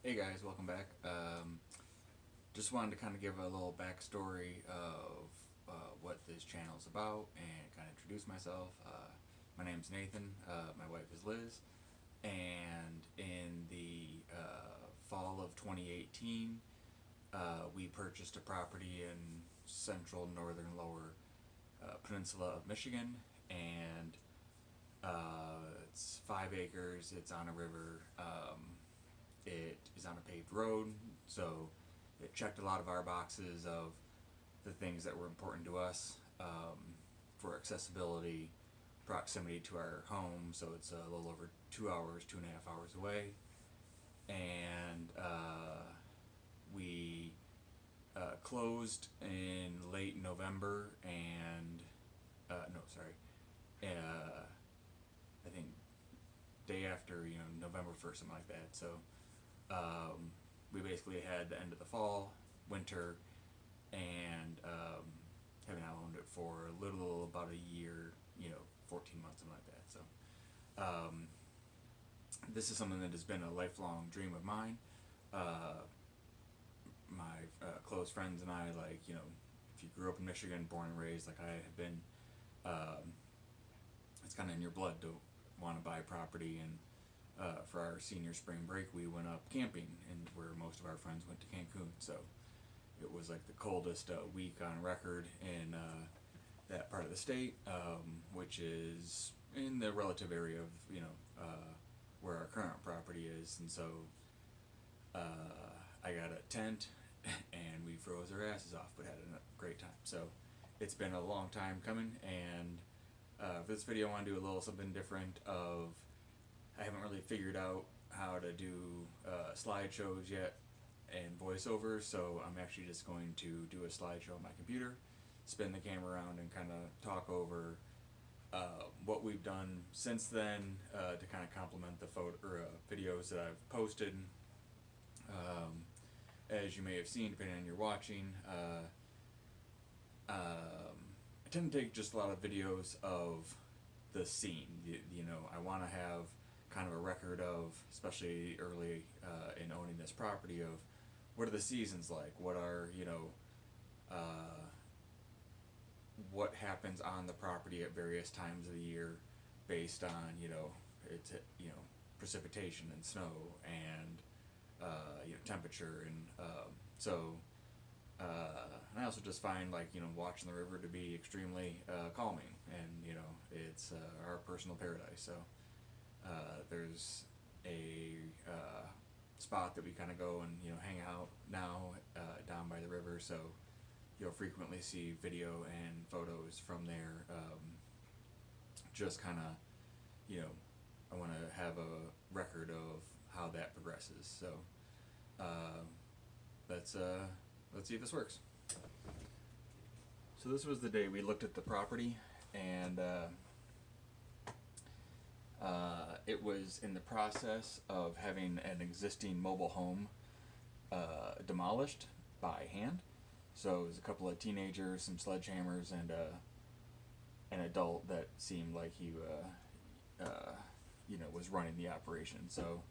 Hey guys, welcome back. Just wanted to kind of give a little backstory of what this channel is about and kind of introduce myself. My name's Nathan. My wife is Liz, and in the fall of 2018, we purchased a property in central northern lower peninsula of Michigan, and it's 5 acres. It's on a river. It is on a paved road, so it checked a lot of our boxes of the things that were important to us, for accessibility, proximity to our home. So it's a little over 2 hours, 2.5 hours away, and we closed in late November, and no, sorry, I think day after, November 1st, something like that. So we basically had the end of the fall, winter, and have now owned it for a little about a year, 14 months, something like that. So this is something that has been a lifelong dream of mine. My close friends and I, if you grew up in Michigan, born and raised like I have been, it's kind of in your blood to want to buy property. And for our senior spring break, we went up camping, and where most of our friends went to Cancun. So it was like the coldest week on record in that part of the state, which is in the relative area of where our current property is. And so I got a tent, and we froze our asses off, but had a great time. So it's been a long time coming, and for this video, I want to do a little something different. I haven't really figured out how to do slideshows yet and voiceovers, so I'm actually just going to do a slideshow on my computer, spin the camera around, and kind of talk over what we've done since then, to kind of complement the videos that I've posted. As you may have seen, depending on you're watching, I tend to take just a lot of videos of the scene. I want to have kind of a record of, especially early in owning this property, of what are the seasons like, what are, what happens on the property at various times of the year based on, it's, precipitation and snow and, temperature. And so and I also just find, watching the river to be extremely calming, and it's our personal paradise. So there's a spot that we kind of go and hang out now down by the river. So you'll frequently see video and photos from there. Just kind of, I want to have a record of how that progresses. So let's see if this works. So this was the day we looked at the property, and it was in the process of having an existing mobile home demolished by hand. So it was a couple of teenagers, some sledgehammers, and an adult that seemed like he was running the operation. So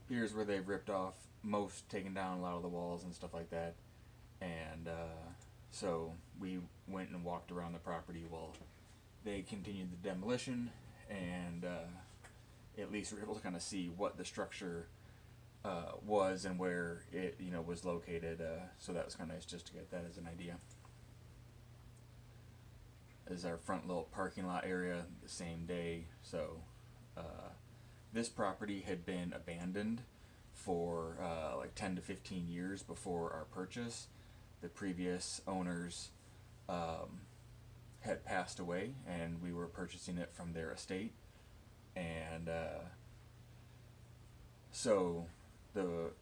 here's where they've ripped off most, taken down a lot of the walls and stuff like that. And so we went and walked around the property while they continued the demolition, and at least we were able to kind of see what the structure was and where it was located. So that was kind of nice just to get that as an idea. This is our front little parking lot area the same day. So this property had been abandoned for like 10 to 15 years before our purchase. The previous owners had passed away, and we were purchasing it from their estate. And so the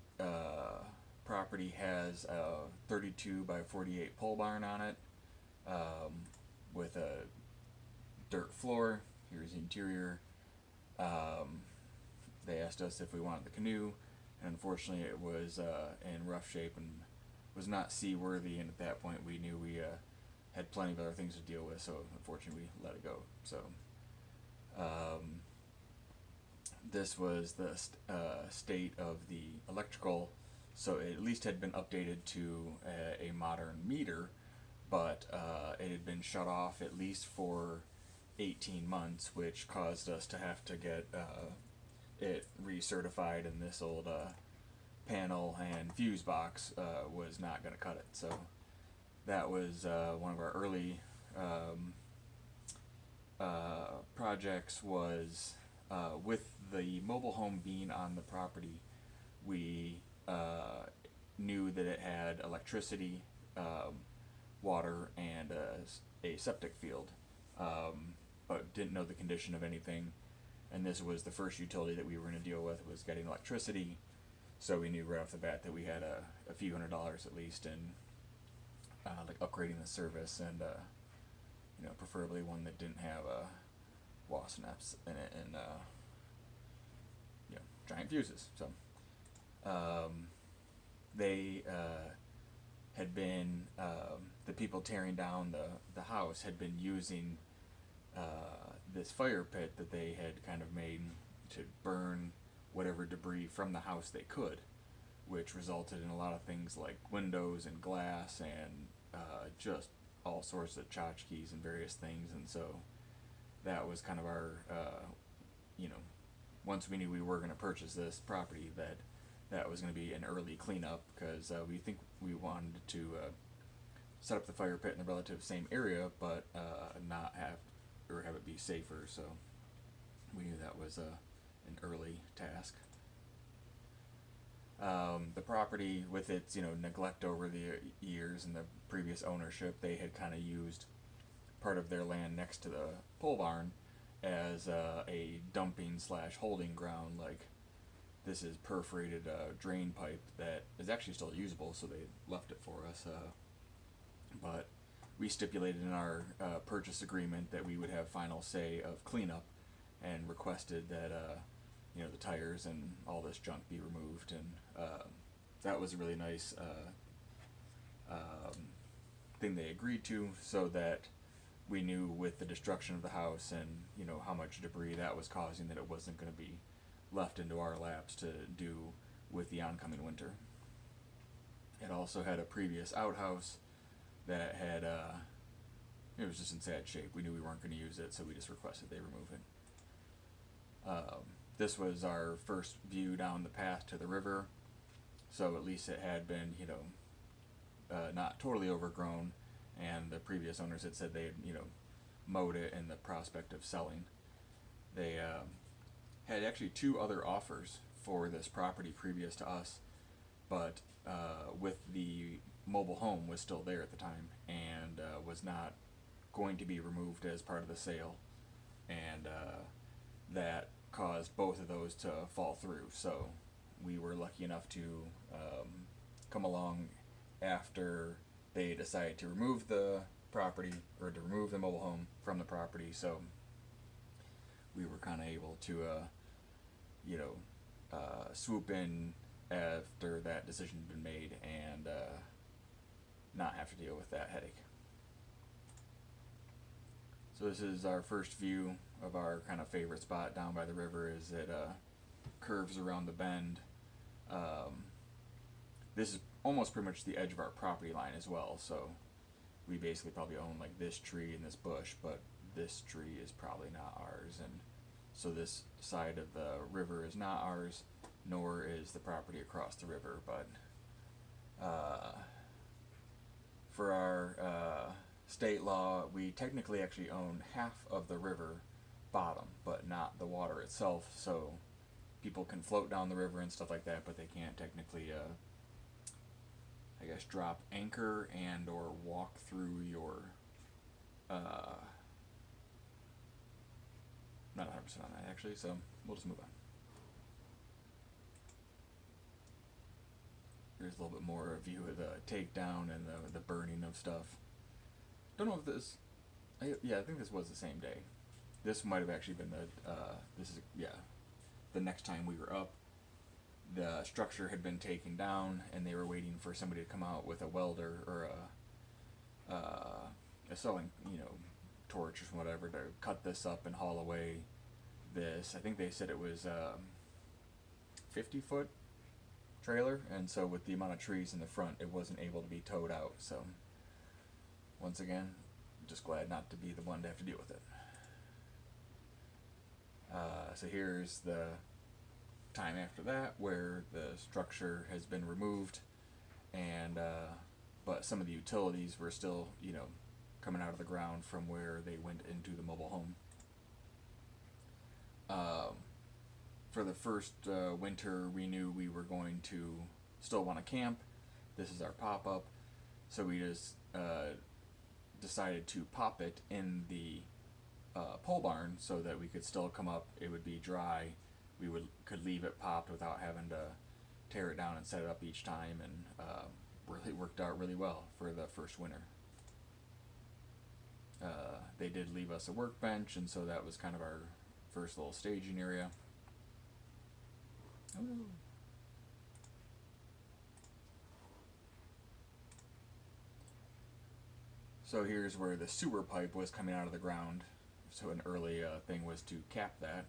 property has a 32 by 48 pole barn on it, with a dirt floor. Here's the interior. They asked us if we wanted the canoe, and unfortunately it was in rough shape and was not seaworthy, and at that point we knew we had plenty of other things to deal with, so unfortunately we let it go. So this was the state of the electrical, so it at least had been updated to a modern meter, but it had been shut off at least for 18 months, which caused us to have to get it recertified, and this old panel and fuse box was not going to cut it. So that was one of our early projects. Was with the mobile home being on the property, we knew that it had electricity, water, and a septic field, but didn't know the condition of anything. And this was the first utility that we were going to deal with, was getting electricity. So we knew right off the bat that we had a few $100s at least in like upgrading the service, and preferably one that didn't have wasp nets in it, and giant fuses. So they had been the people tearing down the house had been using this fire pit that they had kind of made to burn whatever debris from the house they could, which resulted in a lot of things like windows and glass and just all sorts of tchotchkes and various things. And so that was kind of our, once we knew we were going to purchase this property, that was going to be an early cleanup, because we wanted to set up the fire pit in the relative same area, but not have it be safer. So we knew that was an early task. The property, with its neglect over the years and the previous ownership, they had kind of used part of their land next to the pole barn as a dumping / holding ground. Like, this is perforated drain pipe that is actually still usable, so they left it for us. But we stipulated in our purchase agreement that we would have final say of cleanup, and requested that the tires and all this junk be removed. And that was a really nice thing they agreed to, so that we knew with the destruction of the house and how much debris that was causing, that it wasn't going to be left into our laps to do with the oncoming winter. It also had a previous outhouse that had it was just in sad shape. We knew we weren't going to use it, so we just requested they remove it. This was our first view down the path to the river, so at least it had been not totally overgrown, and the previous owners had said they had mowed it in the prospect of selling. They had actually 2 other offers for this property previous to us, but with the mobile home was still there at the time, and was not going to be removed as part of the sale, and that caused both of those to fall through. So we were lucky enough to come along after they decided to remove the property, or to remove the mobile home from the property. So we were kind of able to swoop in after that decision had been made, and not have to deal with that headache. So this is our first view of our kind of favorite spot down by the river. Is it curves around the bend. This is almost pretty much the edge of our property line as well, so we basically probably own like this tree and this bush, but this tree is probably not ours, and so this side of the river is not ours, nor is the property across the river. But for our state law, we technically actually own half of the river bottom, but not the water itself. So people can float down the river and stuff like that, but they can't technically, drop anchor and or walk through your. Not 100% on that actually, so we'll just move on. Here's a little bit more view of the takedown and the burning of stuff. Don't know if this. I think this was the same day. This might have actually been the next time we were up. The structure had been taken down, and they were waiting for somebody to come out with a welder or a sewing, torch or whatever, to cut this up and haul away this, I think they said it was 50-foot trailer, and so with the amount of trees in the front, it wasn't able to be towed out. So once again, just glad not to be the one to have to deal with it. So here's the time after that where the structure has been removed, and but some of the utilities were still, coming out of the ground from where they went into the mobile home. For the first winter, we knew we were going to still want to camp. This is our pop-up, so we just decided to pop it in the pole barn so that we could still come up. It would be dry. We could leave it popped without having to tear it down and set it up each time, and really worked out really well for the first winter. They did leave us a workbench, and so that was kind of our first little staging area. Ooh. So here's where the sewer pipe was coming out of the ground. So an early thing was to cap that,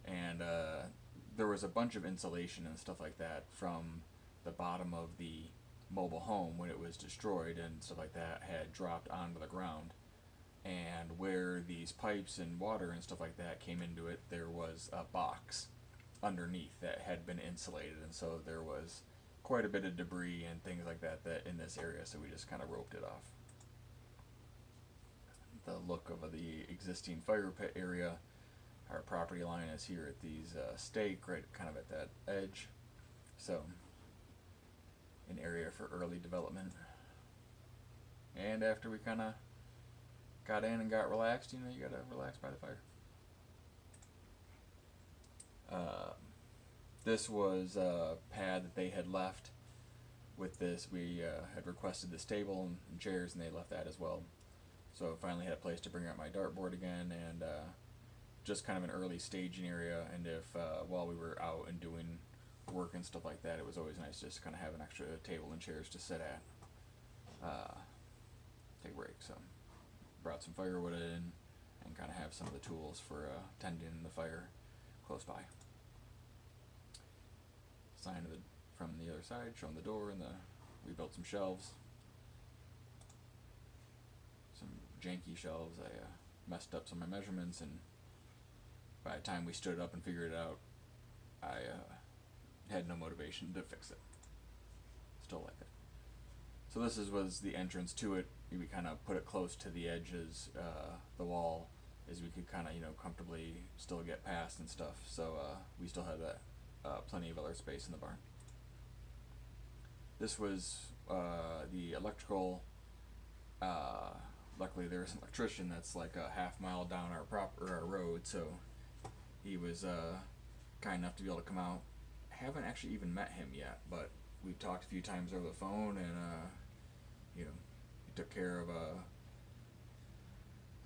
and there was a bunch of insulation and stuff like that from the bottom of the mobile home when it was destroyed, and stuff like that had dropped onto the ground. And where these pipes and water and stuff like that came into it, there was a box underneath that had been insulated, and so there was quite a bit of debris and things like that in this area, so we just kind of roped it off. The look of the existing fire pit area, our property line is here at these stake, right kind of at that edge, so an area for early development. And after we kind of got in and got relaxed, you gotta relax by the fire. This was a pad that they had left. With this, we had requested this table and chairs, and they left that as well. So I finally had a place to bring out my dartboard again, and just kind of an early staging area. And if while we were out and doing work and stuff like that, it was always nice just to kind of have an extra table and chairs to sit at, take a break. So brought some firewood in and kind of have some of the tools for tending the fire close by. Sign of from the other side, showing the door, and we built some shelves. Some janky shelves. I messed up some of my measurements, and by the time we stood up and figured it out, I had no motivation to fix it. Still like it. So this was the entrance to it. We kind of put it close to the edges, the wall, as we could kind of comfortably still get past and stuff. So we still had that plenty of other space in the barn. This was the electrical. Luckily, there was an electrician that's like a half mile down our road, so he was kind enough to be able to come out. Haven't actually even met him yet, but we've talked a few times over the phone, and he took care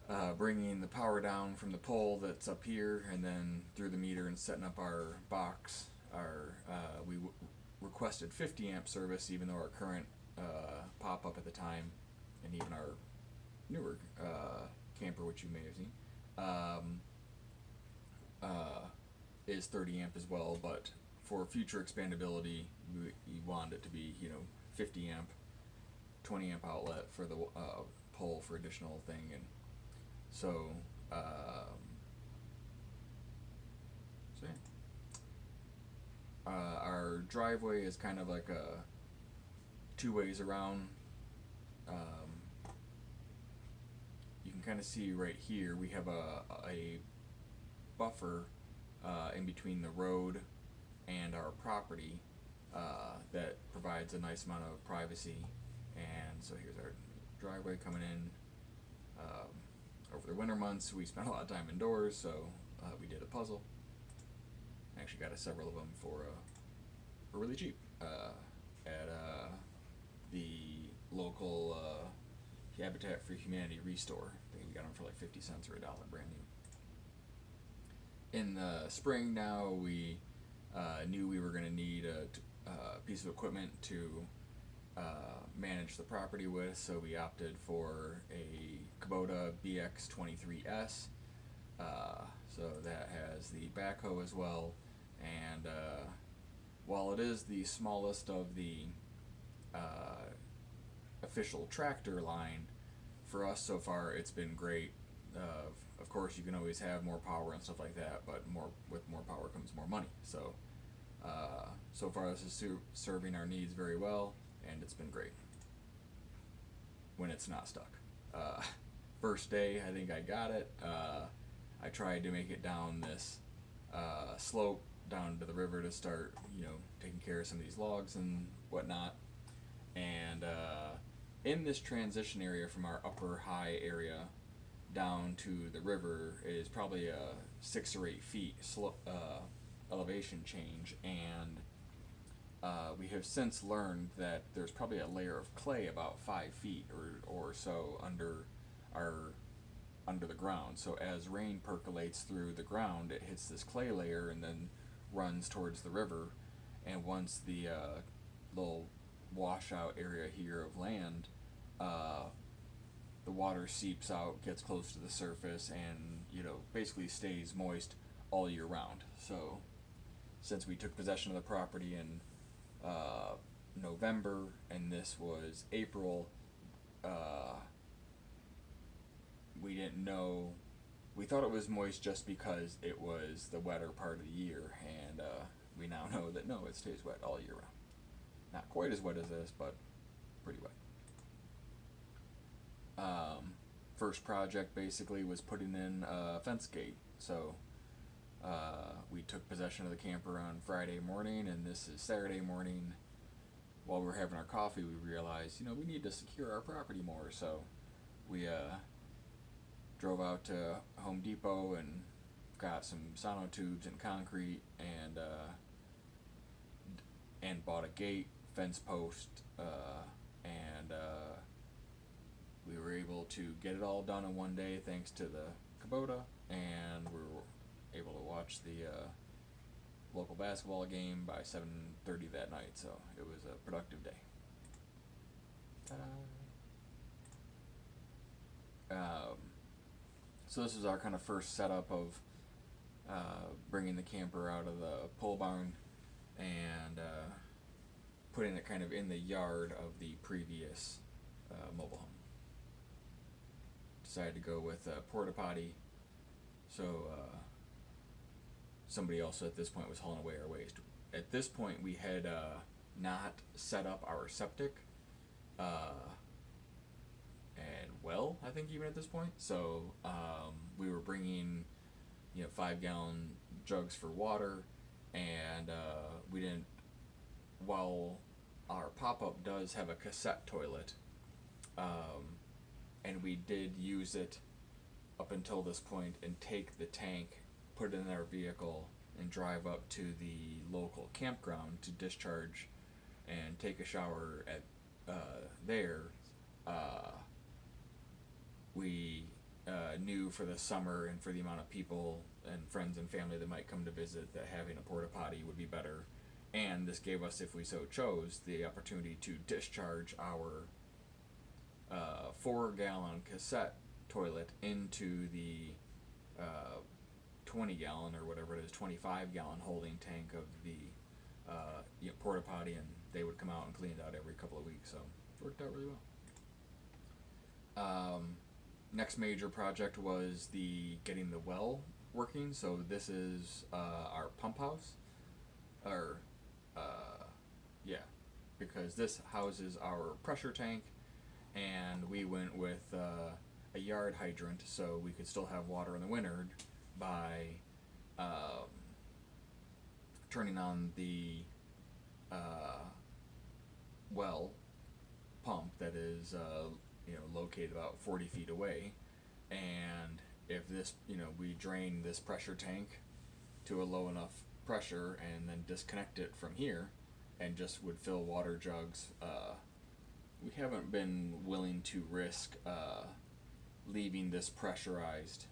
of bringing the power down from the pole that's up here, and then through the meter and setting up our box. We requested 50 amp service, even though our current pop-up at the time, and even our newer camper, which you may have seen, is 30 amp as well. But for future expandability, we wanted it to be 50 amp, 20 amp outlet for the pole for additional thing, and so yeah. Our driveway is kind of like a two ways around. You can kind of see right here we have a buffer in between the road and our property that provides a nice amount of privacy. And so here's our driveway coming in. Over the winter months, we spent a lot of time indoors, so we did a puzzle. Actually got several of them for really cheap at the local Habitat for Humanity Restore. I think we got them for like 50 cents or $1 brand new. In the spring now, we knew we were going to need a piece of equipment to manage the property with, so we opted for a Kubota BX23S. So that has the backhoe as well, and while it is the smallest of the uh, official tractor line, for us so far it's been great. Of course, you can always have more power and stuff like that, but with more power comes more money. So so far this is serving our needs very well, and it's been great when it's not stuck. Uh, First day, I think I got it. I tried to make it down this slope down to the river to start, taking care of some of these logs and whatnot. And in this transition area from our upper high area down to the river is probably a 6 or 8 feet elevation change, and we have since learned that there's probably a layer of clay about 5 feet or so under the ground. So as rain percolates through the ground, it hits this clay layer and then runs towards the river. And once the little washout area here of land, the water seeps out, gets close to the surface, and basically stays moist all year round. So since we took possession of the property in November and this was April, we didn't know. We thought it was moist just because it was the wetter part of the year, and we now know that no, it stays wet all year round. Not quite as wet as this, but pretty wet. First project basically was putting in a fence gate. So we took possession of the camper on Friday morning, and this is Saturday morning. While we were having our coffee, we realized, we need to secure our property more. So we drove out to Home Depot and got some sonotubes and concrete, and bought a gate, fence post, and we were able to get it all done in one day thanks to the Kubota, and we were able to watch the local basketball game by 7:30 that night. So it was a productive day. So this is our kind of first setup of bringing the camper out of the pole barn and putting it kind of in the yard of the previous mobile home. Decided to go with a porta potty, so somebody else at this point was hauling away our waste. At this point, we had not set up our septic, and I think even at this point. So we were bringing, 5-gallon jugs for water, and we didn't. While our pop-up does have a cassette toilet, and we did use it up until this point and take the tank, put it in our vehicle, and drive up to the local campground to discharge and take a shower at there. We knew for the summer and for the amount of people and friends and family that might come to visit that having a porta potty would be better, and this gave us, if we so chose, the opportunity to discharge our 4-gallon cassette toilet into the 20-gallon or whatever it is, 25-gallon holding tank of the porta potty, and they would come out and clean it out every couple of weeks. So it worked out really well. Next major project was getting the well working. So this is our pump house, because this houses our pressure tank, and we went with a yard hydrant so we could still have water in the winter by turning on the well pump that is located about 40 feet away. And if this, we drain this pressure tank to a low enough pressure and then disconnect it from here and just would fill water jugs, we haven't been willing to risk leaving this pressurized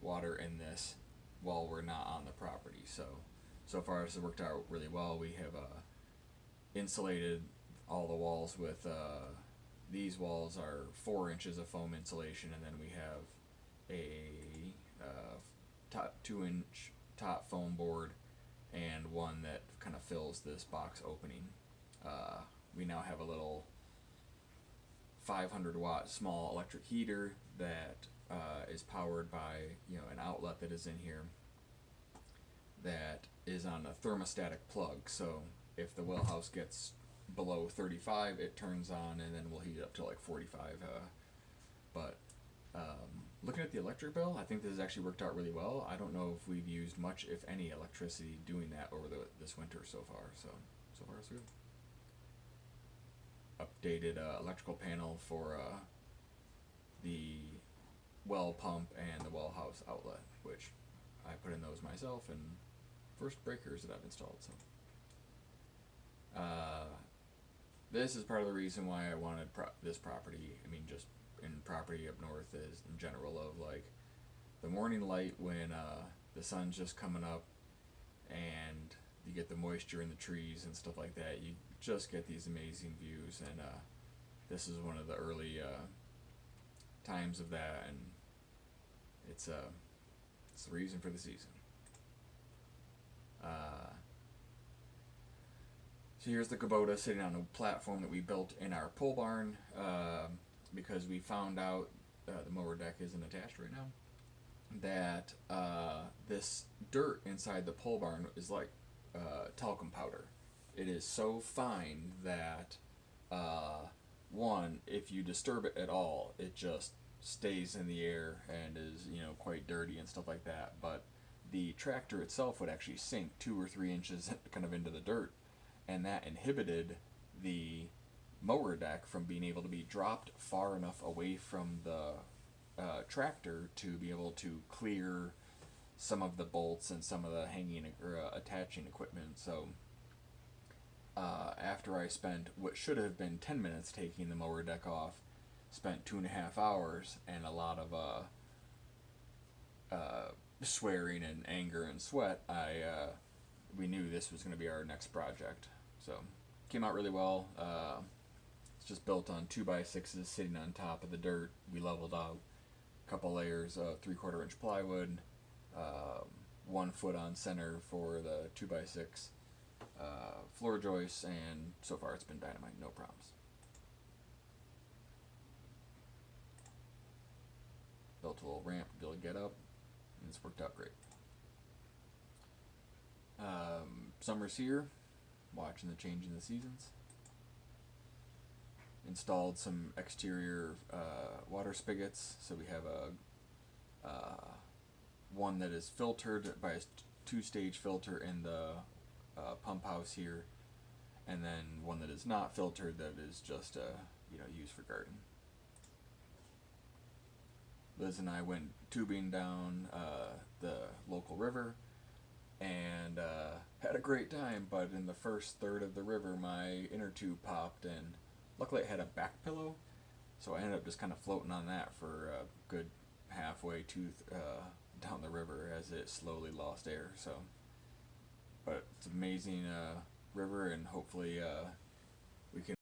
water in this while we're not on the property. So far this has worked out really well. We have insulated all the walls with these walls are 4 inches of foam insulation, and then we have a top 2-inch top foam board and one that kind of fills this box opening. We now have a little 500-watt small electric heater that is powered by an outlet that is in here that is on a thermostatic plug. So if the well house gets below 35, it turns on, and then we'll heat it up to like 45. But looking at the electric bill, I think this has actually worked out really well. I don't know if we've used much, if any, electricity doing that over this winter so far. So far so good. Updated electrical panel for the well pump and the well house outlet, which I put in those myself, and first breakers that I've installed. So this is part of the reason why I wanted this property. I mean, just in property up north is in general of like the morning light when the sun's just coming up and you get the moisture in the trees and stuff like that. You just get these amazing views, and this is one of the early times of that, and it's the reason for the season. So here's the Kubota sitting on a platform that we built in our pole barn because we found out the mower deck isn't attached right now, that this dirt inside the pole barn is like talcum powder. It is so fine that one, if you disturb it at all, it just stays in the air and is quite dirty and stuff like that. But the tractor itself would actually sink 2 or 3 inches kind of into the dirt, and that inhibited the mower deck from being able to be dropped far enough away from the tractor to be able to clear some of the bolts and some of the hanging or attaching equipment. So after I spent what should have been 10 minutes taking the mower deck off, spent 2.5 hours and a lot of swearing and anger and sweat, we knew this was going to be our next project. So came out really well. It's just built on 2x6s sitting on top of the dirt. We leveled out a couple layers of 3/4 inch plywood, 1 foot on center for the 2x6 floor joists, and so far it's been dynamite, no problems. Built a little ramp to be able to get up, and it's worked out great. Summer's here, watching the change in the seasons. Installed some exterior water spigots, so we have a one that is filtered by a 2-stage filter in the pump house here, and then one that is not filtered that is just used for garden. Liz and I went tubing down the local river and had a great time, but in the first third of the river my inner tube popped, and luckily it had a back pillow, so I ended up just kind of floating on that for a good halfway down the river as it slowly lost air. So, but it's an amazing river, and hopefully we can